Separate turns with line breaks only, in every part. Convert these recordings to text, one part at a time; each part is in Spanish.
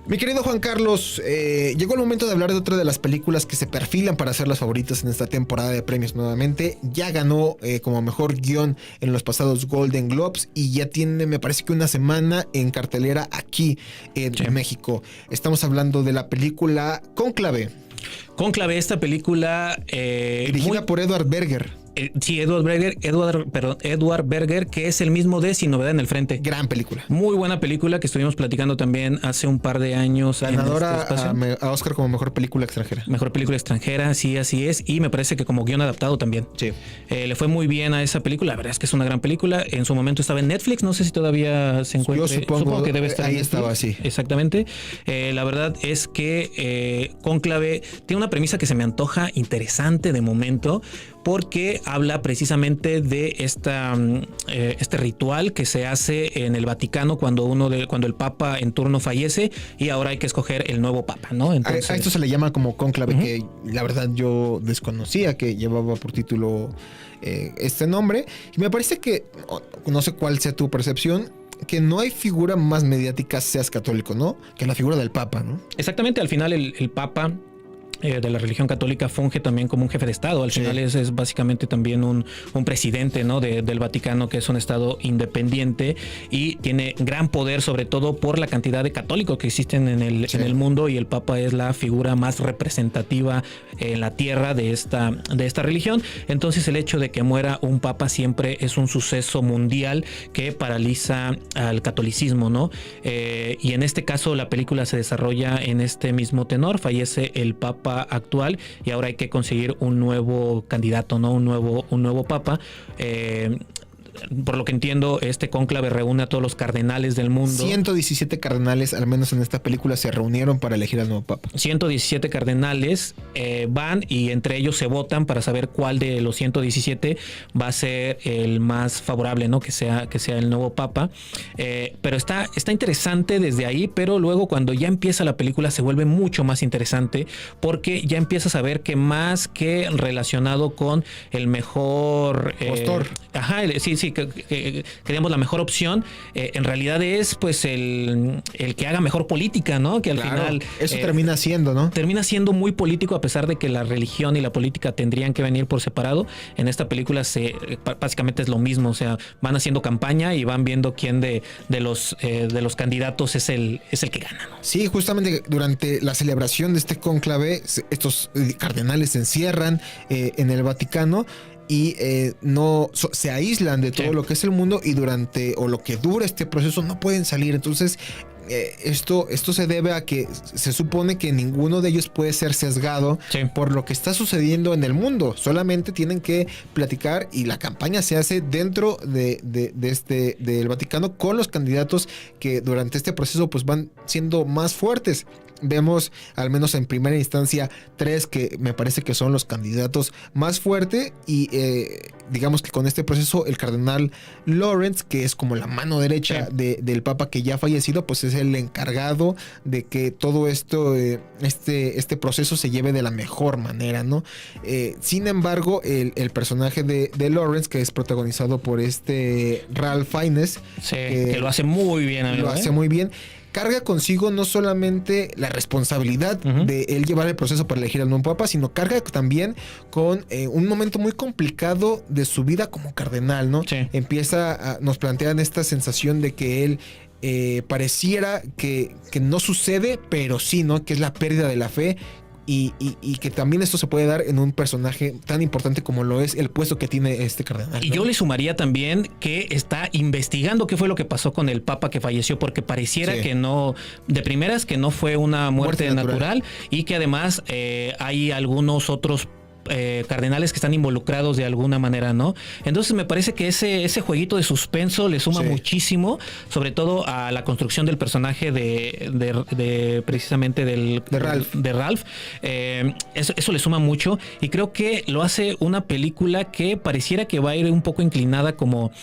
Mi querido Juan Carlos, llegó el momento de hablar de otra de las películas que se perfilan para ser las favoritas en esta temporada de premios nuevamente. Ya ganó como mejor guión en los pasados Golden Globes y ya tiene, me parece que una semana en cartelera aquí en México. Estamos hablando de la película Cónclave.
Cónclave, esta película...
dirigida por Edward Berger.
Sí, Edward Berger, que es el mismo de Sin Novedad en el Frente.
Gran película.
Muy buena película que estuvimos platicando también hace un par de años.
Ganadora a Oscar como mejor película extranjera.
Mejor película extranjera, sí, así es. Y me parece que como guión adaptado también.
Sí.
Le fue muy bien a esa película. La verdad es que es una gran película. En su momento estaba en Netflix. No sé si todavía se encuentra.
Yo supongo
que debe estar
ahí
en Netflix.
estaba, sí.
Exactamente. La verdad es que Cónclave tiene una premisa que se me antoja interesante de momento, porque habla precisamente de este ritual que se hace en el Vaticano cuando el Papa en turno fallece y ahora hay que escoger el nuevo Papa, ¿no?
Entonces, a esto se le llama como cónclave, que la verdad yo desconocía que llevaba por título este nombre. Y me parece que, no sé cuál sea tu percepción, que no hay figura más mediática, seas católico, ¿no?, que la figura del Papa, ¿no?
Exactamente, al final el Papa de la religión católica funge también como un jefe de Estado. Al final es básicamente también un presidente, ¿no?, del Vaticano, que es un Estado independiente y tiene gran poder, sobre todo por la cantidad de católicos que existen en el mundo, y el Papa es la figura más representativa en la tierra de esta religión. Entonces el hecho de que muera un Papa siempre es un suceso mundial que paraliza al catolicismo, ¿no? Y en este caso la película se desarrolla en este mismo tenor. Fallece el Papa actual y ahora hay que conseguir un nuevo candidato, ¿no? Un nuevo Papa. Por lo que entiendo, este cónclave reúne a todos los cardenales del mundo.
117 cardenales, al menos en esta película, se reunieron para elegir al nuevo Papa.
117 cardenales van y entre ellos se votan para saber cuál de los 117 va a ser el más favorable, ¿no?, que sea el nuevo Papa. Pero está interesante desde ahí, pero luego cuando ya empieza la película se vuelve mucho más interesante, porque ya empiezas a ver que más que relacionado con el mejor
postor.
Sí, que digamos la mejor opción, en realidad es pues el que haga mejor política, ¿no? Que al final
eso termina siendo, ¿no?
Termina siendo muy político, a pesar de que la religión y la política tendrían que venir por separado. En esta película básicamente es lo mismo, o sea, van haciendo campaña y van viendo quién de los candidatos es el que gana, ¿no?
Sí, justamente durante la celebración de este cónclave, estos cardenales se encierran en el Vaticano y se aíslan de todo lo que es el mundo, y durante lo que dura este proceso no pueden salir. Entonces esto se debe a que se supone que ninguno de ellos puede ser sesgado por lo que está sucediendo en el mundo. Solamente tienen que platicar, y la campaña se hace dentro del Vaticano con los candidatos que durante este proceso pues van siendo más fuertes. Vemos, al menos en primera instancia, 3 que me parece que son los candidatos más fuertes, y digamos que con este proceso el cardenal Lawrence, que es como la mano derecha del Papa que ya ha fallecido, pues es el encargado de que todo esto, este proceso se lleve de la mejor manera, ¿no? Sin embargo, el personaje de Lawrence, que es protagonizado por Ralph Fiennes,
que lo hace muy bien, amigo,
lo hace muy bien, carga consigo no solamente la responsabilidad de él llevar el proceso para elegir al nuevo Papa, sino carga también con un momento muy complicado de su vida como cardenal, ¿no? Sí. Nos plantean esta sensación de que él pareciera que no sucede, pero sí, ¿no? Que es la pérdida de la fe. Y que también esto se puede dar en un personaje tan importante como lo es el puesto que tiene este cardenal, ¿no?
Y yo le sumaría también que está investigando qué fue lo que pasó con el Papa que falleció, porque pareciera que no, de primeras, que no fue una muerte natural, y que además hay algunos otros cardenales que están involucrados de alguna manera, ¿no? Entonces me parece que ese jueguito de suspenso le suma muchísimo, sobre todo a la construcción del personaje precisamente de Ralph. Eso le suma mucho, y creo que lo hace una película que pareciera que va a ir un poco inclinada como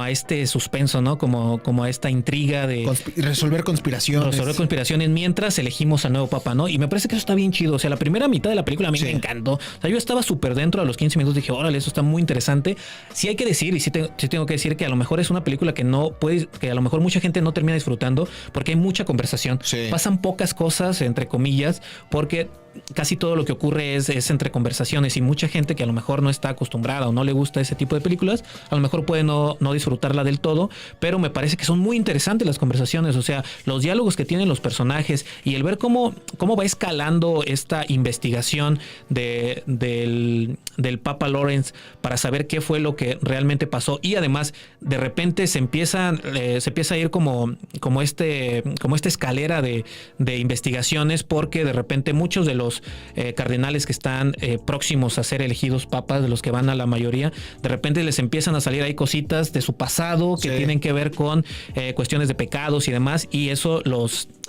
a este suspenso, ¿no? Como a esta intriga de
resolver conspiraciones
mientras elegimos al nuevo Papa, ¿no? Y me parece que eso está bien chido. O sea, la primera mitad de la película a mí me encantó. O sea, yo estaba súper dentro. A los 15 minutos dije, órale, eso está muy interesante. Sí hay que decir, y sí tengo que decir que a lo mejor es una película que a lo mejor mucha gente no termina disfrutando porque hay mucha conversación.
Sí.
Pasan pocas cosas, entre comillas, porque casi todo lo que ocurre es entre conversaciones, y mucha gente que a lo mejor no está acostumbrada o no le gusta ese tipo de películas, a lo mejor puede no disfrutarla del todo, pero me parece que son muy interesantes las conversaciones, o sea, los diálogos que tienen los personajes y el ver cómo va escalando esta investigación del Papa Lawrence para saber qué fue lo que realmente pasó, y además de repente se empieza a ir como esta escalera de investigaciones, porque de repente muchos de los cardenales que están próximos a ser elegidos papas, de los que van a la mayoría, de repente les empiezan a salir ahí cositas de su pasado que tienen que ver con cuestiones de pecados y demás, y eso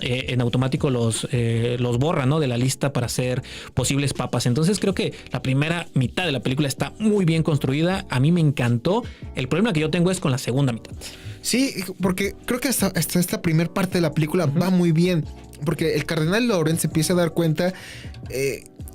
en automático los borra, ¿no?, de la lista para ser posibles papas. Entonces creo que la primera mitad de la película está muy bien construida, a mí me encantó. El problema que yo tengo es con la segunda mitad.
Sí, porque creo que hasta esta primera parte de la película va muy bien, porque el cardenal Lawrence se empieza a dar cuenta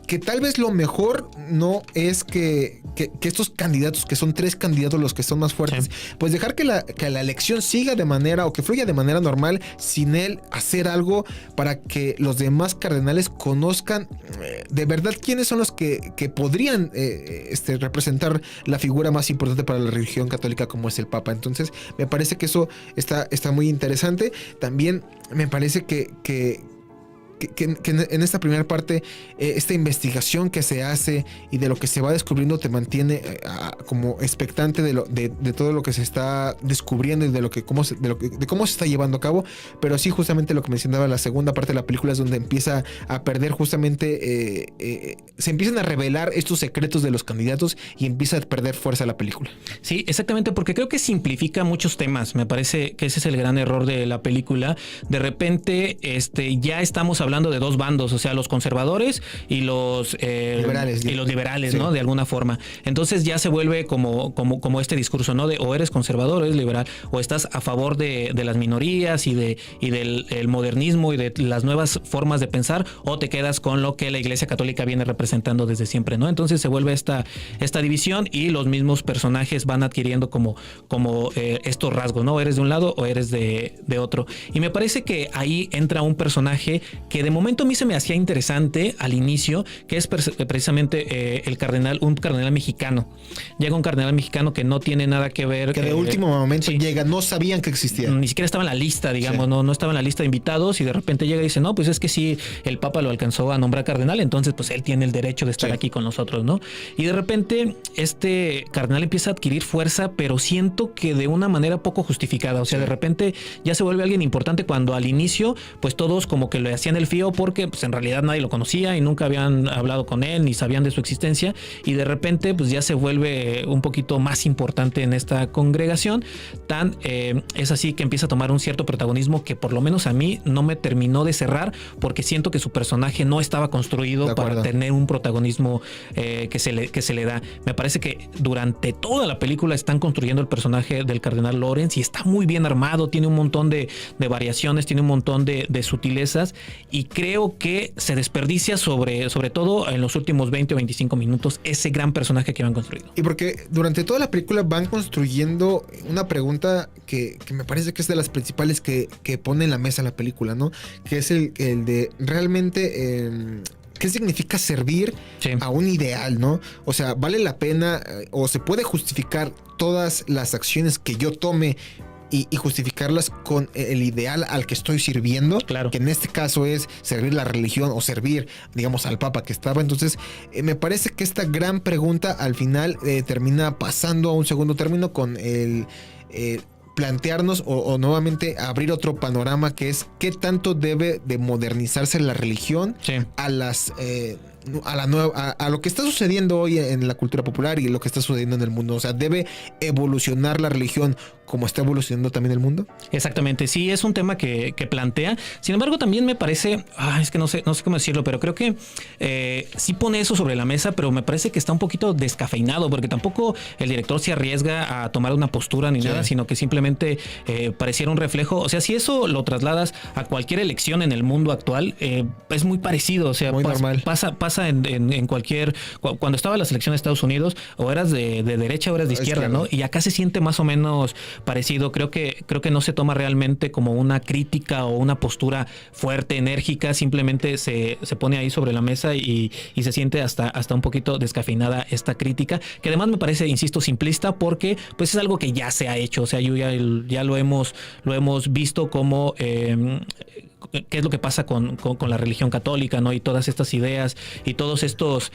que tal vez lo mejor no es que estos candidatos, que son 3 candidatos los que son más fuertes, pues dejar que la elección siga de manera, o que fluya de manera normal, sin él hacer algo para que los demás cardenales conozcan de verdad quiénes son los que podrían representar la figura más importante para la religión católica, como es el Papa. Entonces me parece que eso está muy interesante. También me parece que en esta primera parte esta investigación que se hace y de lo que se va descubriendo te mantiene como expectante de todo lo que se está descubriendo y de cómo se está llevando a cabo. Pero sí, justamente lo que mencionaba, la segunda parte de la película es donde empieza a perder justamente se empiezan a revelar estos secretos de los candidatos y empieza a perder fuerza la película.
Sí, exactamente, porque creo que simplifica muchos temas. Me parece que ese es el gran error de la película. De repente ya estamos hablando de 2 bandos, o sea, los conservadores y los liberales, ¿no? De alguna forma. Entonces ya se vuelve como este discurso, ¿no? De o eres conservador o eres liberal, o estás a favor de las minorías y del modernismo y de las nuevas formas de pensar, o te quedas con lo que la Iglesia Católica viene representando desde siempre, ¿no? Entonces se vuelve esta división, y los mismos personajes van adquiriendo como estos rasgos, ¿no? Eres de un lado o eres de otro. Y me parece que ahí entra un personaje que de momento a mí se me hacía interesante al inicio, que es precisamente un cardenal mexicano. Llega un cardenal mexicano que no tiene nada que ver.
Que de último momento llega, no sabían que existía.
Ni siquiera estaba en la lista, digamos, no estaba en la lista de invitados, y de repente llega y dice, no, pues es que sí, el Papa lo alcanzó a nombrar cardenal, entonces pues él tiene el derecho de estar aquí con nosotros, ¿no? Y de repente este cardenal empieza a adquirir fuerza, pero siento que de una manera poco justificada. O sea, de repente ya se vuelve alguien importante, cuando al inicio pues todos como que le hacían el fío, porque pues en realidad nadie lo conocía y nunca habían hablado con él ni sabían de su existencia, y de repente pues ya se vuelve un poquito más importante en esta congregación. Es así que empieza a tomar un cierto protagonismo que por lo menos a mí no me terminó de cerrar, porque siento que su personaje no estaba construido para tener un protagonismo que se le da. Me parece que durante toda la película están construyendo el personaje del cardenal Lawrence y está muy bien armado, tiene un montón de variaciones, tiene un montón de sutilezas, y creo que se desperdicia sobre todo en los últimos 20 o 25 minutos ese gran personaje que van construyendo.
Y porque durante toda la película van construyendo una pregunta que me parece que es de las principales que pone en la mesa la película, ¿no? Que es el de realmente ¿qué significa servir a un ideal, no? O sea, ¿vale la pena o se puede justificar todas las acciones que yo tome y justificarlas con el ideal al que estoy sirviendo?
Claro.
Que en este caso es servir la religión o servir, digamos, al Papa que estaba. Entonces, me parece que esta gran pregunta al final termina pasando a un segundo término con el plantearnos o nuevamente abrir otro panorama, que es qué tanto debe de modernizarse la religión a lo que está sucediendo hoy en la cultura popular y lo que está sucediendo en el mundo. O sea, ¿debe evolucionar la religión como está evolucionando también el mundo?
Exactamente, sí, es un tema que plantea. Sin embargo, también me parece, es que no sé cómo decirlo, pero creo que sí pone eso sobre la mesa, pero me parece que está un poquito descafeinado, porque tampoco el director se arriesga a tomar una postura ni nada, sino que simplemente pareciera un reflejo. O sea, si eso lo trasladas a cualquier elección en el mundo actual, es muy parecido. O sea,
muy normal.
Pasa pasa en cualquier... Cuando estaba la selección de Estados Unidos, o eras de derecha o eras de izquierda, ¿no? Y acá se siente más o menos parecido. Creo que no se toma realmente como una crítica o una postura fuerte, enérgica. Simplemente se pone ahí sobre la mesa y se siente hasta un poquito descafeinada esta crítica, que además me parece, insisto, simplista, porque pues es algo que ya se ha hecho. O sea, ya lo hemos visto como... qué es lo que pasa con la religión católica, ¿no? Y todas estas ideas y todos estos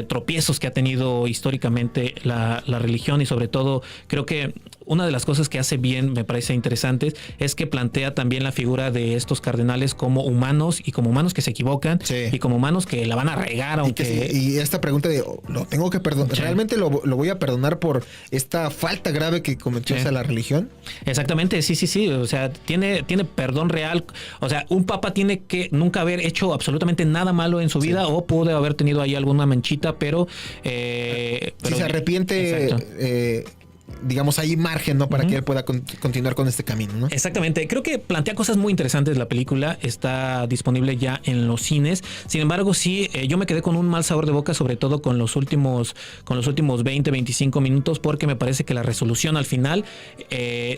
tropiezos que ha tenido históricamente la religión. Y sobre todo, creo que una de las cosas que hace bien, me parece interesantes, es que plantea también la figura de estos cardenales como humanos, y como humanos que se equivocan, sí, y como humanos que la van a regar, aunque...
Y esta pregunta de, ¿lo tengo que perdonar? Sí. ¿Realmente lo voy a perdonar por esta falta grave que cometió hacia la religión?
Exactamente, sí. O sea, tiene perdón real. O sea, un papa tiene que nunca haber hecho absolutamente nada malo en su vida, o puede haber tenido ahí alguna manchita, pero
si se arrepiente, digamos, hay margen, ¿no? Para que él pueda continuar con este camino, ¿no?
Exactamente. Creo que plantea cosas muy interesantes la película. Está disponible ya en los cines. Sin embargo, sí, yo me quedé con un mal sabor de boca, sobre todo con los últimos 20, 25 minutos, porque me parece que la resolución al final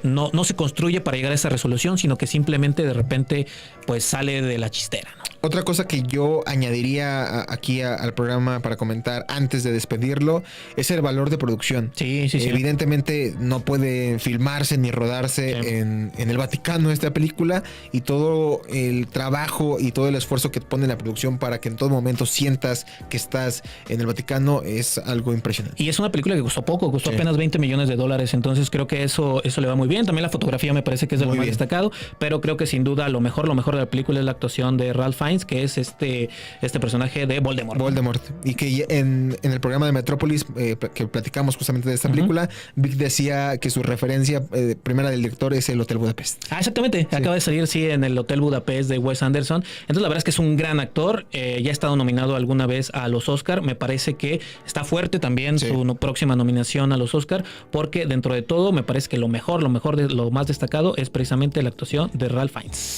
no se construye para llegar a esa resolución, sino que simplemente de repente pues sale de la chistera, ¿no?
Otra cosa que yo añadiría aquí al programa para comentar antes de despedirlo es el valor de producción.
Sí.
Evidentemente no puede filmarse ni rodarse en el Vaticano esta película, y todo el trabajo y todo el esfuerzo que pone la producción para que en todo momento sientas que estás en el Vaticano es algo impresionante.
Y es una película que costó poco, costó apenas $20 millones, entonces creo que eso le va muy bien. También la fotografía me parece que es de lo más destacado, pero creo que sin duda lo mejor de la película es la actuación de Ralph Fiennes, que es este personaje de Voldemort.
Y que en el programa de Metrópolis que platicamos justamente de esta película, Vic decía que su referencia primera del director es el Hotel Budapest.
Exactamente. Sí. Acaba de salir, en el Hotel Budapest de Wes Anderson. Entonces la verdad es que es un gran actor. Ya ha estado nominado alguna vez a los Oscar. Me parece que está fuerte también su próxima nominación a los Oscar, porque dentro de todo me parece que lo más destacado es precisamente la actuación de Ralph Fiennes.